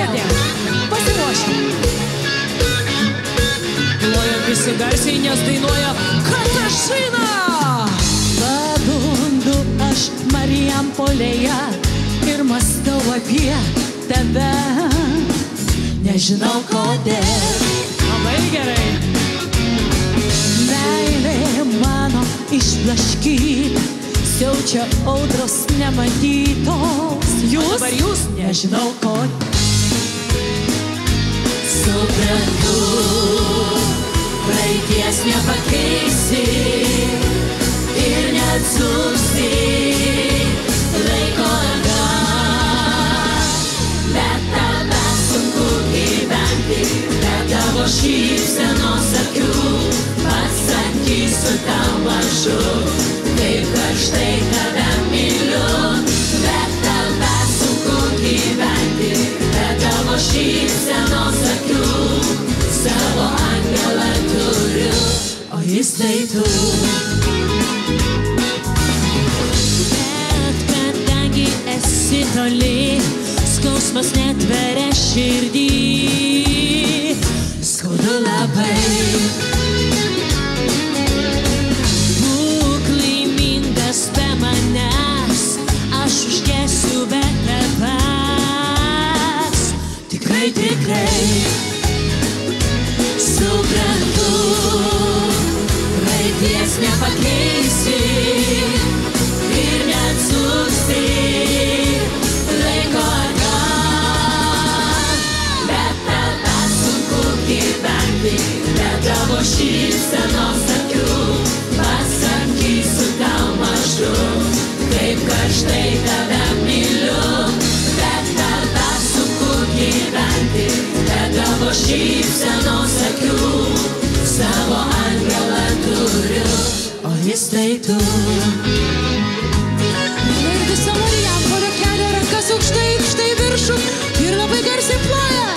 Dainuoti. Pasiruošim. Plojam visi garsiai, nes dainuoja Katažina. Pabundu aš Marijampolėje ir mąstau apie tave. Nežinau kodėl. Labai gerai. Meilė mano išblaškyta, siaučia audros nematytos. Jūs? Ar jūs? Nežinau kodėl. Suprantu, praeities nepakeisi ir neatsuksi laiko atgal. Bet tave sunku gyventi, bet tavo šypsenos akių pasakysiu tau mažu, kaip karštai tave myliu. Bet tave sunku gyventi, bet tavo šypsenos akių savo angelą turiu, o jis tai tu. Bet kadangi esi toli, skausmas netveria širdį. Skaudu labai. Būk laimingas be manęs, aš užgesiu be tavęs. Tikrai, tikrai. Suprantu, praeities nepakeisi ir neatsuksi laiko atgal. Bet tave sunku gyventi, bet tavo šypsenos akių pasakysiu tau mažu, kaip karštai tave myliu. Bet tave sunku gyventi, bet tavo šypsenos akių savo angelą turiu, o jis tai tu. Ir visa Marijampolė kelia rankas aukštai, aukštai viršų ir labai garsiai ploja.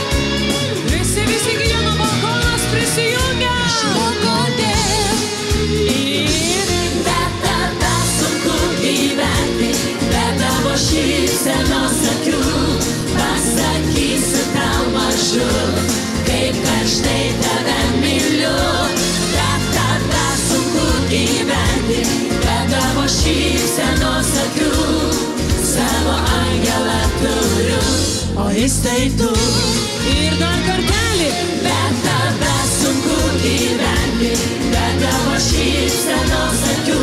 Visi gyveno balkonas prisijungia. Žinau kodėl. Ir bet tave sunku gyventi, bet tavo šypsenos akių pasakysiu tau mažu, kaip karštai tave myliu. Bet tave sunku gyventi, bet tavo šypsenos akių savo angelą turiu, o jis tai tu. Ir dar kartelį. Bet tave sunku gyventi, bet tavo šypsenos akių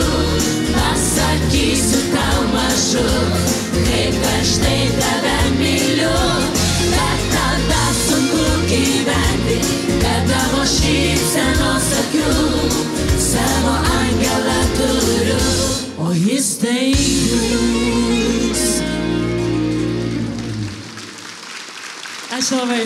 pasakysiu tau mažu, kaip karštai tave myliu. Bet tave sunku gyventi, bet tavo šypsenos akių savo angelą turiu, o jis tai jūs. Ačiū labai.